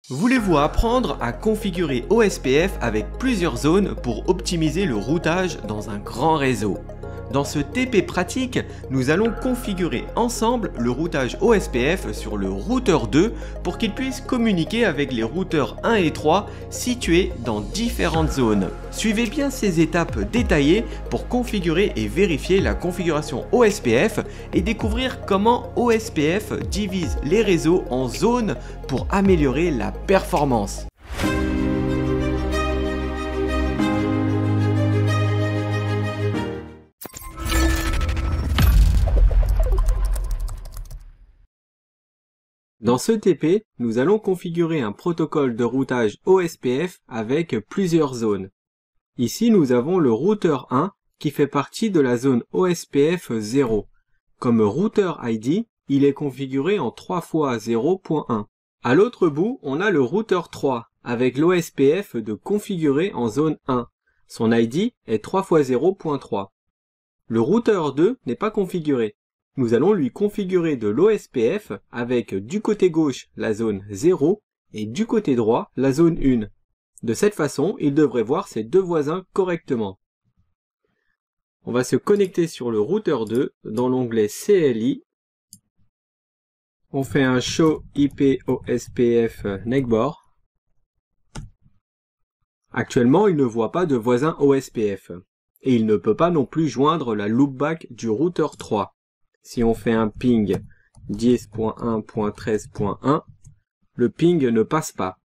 Voulez-vous apprendre à configurer OSPF avec plusieurs zones pour optimiser le routage dans un grand réseau? Dans ce TP pratique, nous allons configurer ensemble le routage OSPF sur le routeur 2 pour qu'il puisse communiquer avec les routeurs 1 et 3 situés dans différentes zones. Suivez bien ces étapes détaillées pour configurer et vérifier la configuration OSPF et découvrir comment OSPF divise les réseaux en zones pour améliorer la performance. Dans ce TP, nous allons configurer un protocole de routage OSPF avec plusieurs zones. Ici, nous avons le routeur 1 qui fait partie de la zone OSPF 0. Comme routeur ID, il est configuré en 3x0.1. À l'autre bout, on a le routeur 3 avec l'OSPF de configurer en zone 1. Son ID est 3x0.3. Le routeur 2 n'est pas configuré. Nous allons lui configurer de l'OSPF avec du côté gauche la zone 0 et du côté droit la zone 1. De cette façon, il devrait voir ses deux voisins correctement. On va se connecter sur le routeur 2 dans l'onglet CLI. On fait un Show IP OSPF Neckboard. Actuellement, il ne voit pas de voisin OSPF. Et il ne peut pas non plus joindre la loopback du routeur 3. Si on fait un ping 10.1.13.1, le ping ne passe pas.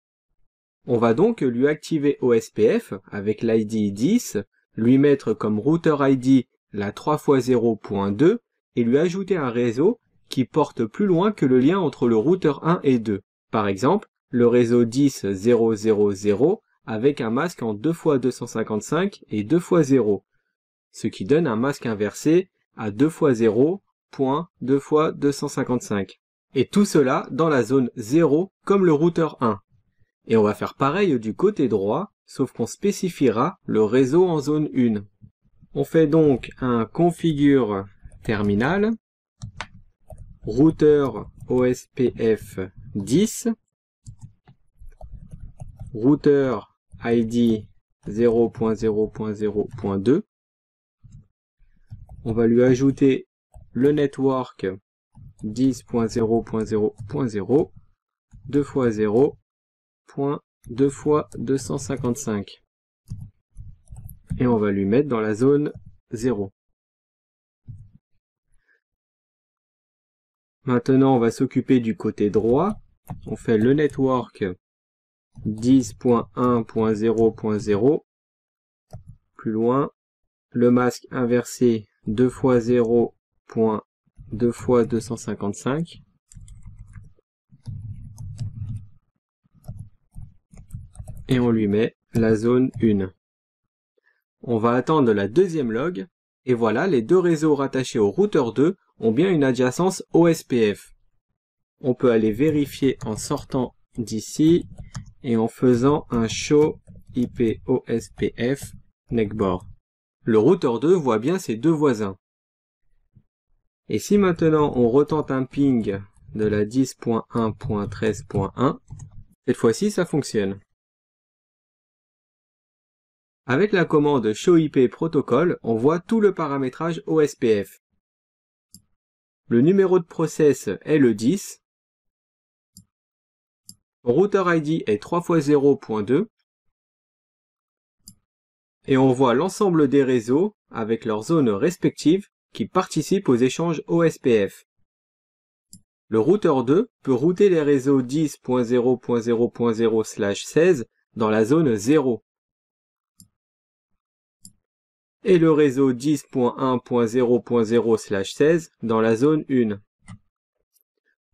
On va donc lui activer OSPF avec l'ID 10, lui mettre comme routeur ID la 3x0.2 et lui ajouter un réseau qui porte plus loin que le lien entre le routeur 1 et 2. Par exemple, le réseau 10.0.0.0 avec un masque en 2x255 et 2x0, ce qui donne un masque inversé à 2x0.2x255. Et tout cela dans la zone 0 comme le routeur 1. Et on va faire pareil du côté droit, sauf qu'on spécifiera le réseau en zone 1. On fait donc un configure terminal, routeur OSPF 10, routeur ID 0.0.0.2. On va lui ajouter le network 10.0.0.0, 2x0.2x255. Et on va lui mettre dans la zone 0. Maintenant, on va s'occuper du côté droit. On fait le network 10.1.0.0. Plus loin, le masque inversé 2x0.2x255. Et on lui met la zone 1. On va attendre la deuxième log. Et voilà, les deux réseaux rattachés au routeur 2 ont bien une adjacence OSPF. On peut aller vérifier en sortant d'ici et en faisant un Show IP OSPF Neckboard. Le routeur 2 voit bien ses deux voisins. Et si maintenant on retente un ping de la 10.1.13.1, cette fois-ci ça fonctionne. Avec la commande Show IP Protocol, on voit tout le paramétrage OSPF. Le numéro de process est le 10. Le routeur ID est 3x0.2. Et on voit l'ensemble des réseaux avec leurs zones respectives qui participent aux échanges OSPF. Le routeur 2 peut router les réseaux 10.0.0.0/16 dans la zone 0. Et le réseau 10.1.0.0/16 dans la zone 1.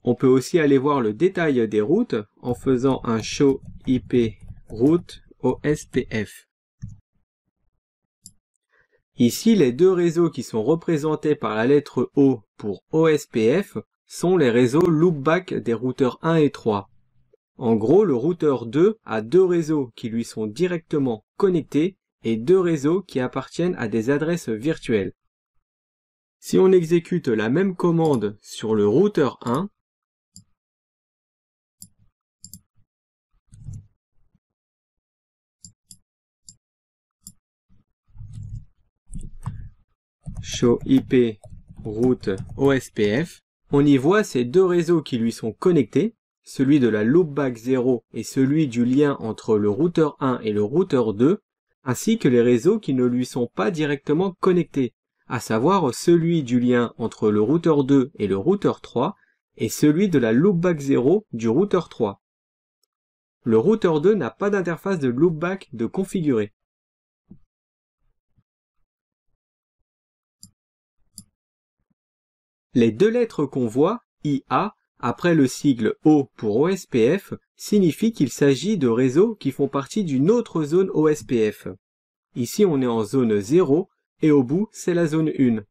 On peut aussi aller voir le détail des routes en faisant un Show IP Route OSPF. Ici, les deux réseaux qui sont représentés par la lettre O pour OSPF sont les réseaux loopback des routeurs 1 et 3. En gros, le routeur 2 a deux réseaux qui lui sont directement connectés et deux réseaux qui appartiennent à des adresses virtuelles. Si on exécute la même commande sur le routeur 1, show IP route OSPF, on y voit ces deux réseaux qui lui sont connectés, celui de la loopback 0 et celui du lien entre le routeur 1 et le routeur 2, ainsi que les réseaux qui ne lui sont pas directement connectés, à savoir celui du lien entre le routeur 2 et le routeur 3 et celui de la loopback 0 du routeur 3. Le routeur 2 n'a pas d'interface de loopback de configurer. Les deux lettres qu'on voit, IA, après le sigle O pour OSPF, signifient qu'il s'agit de réseaux qui font partie d'une autre zone OSPF. Ici, on est en zone 0 et au bout, c'est la zone 1.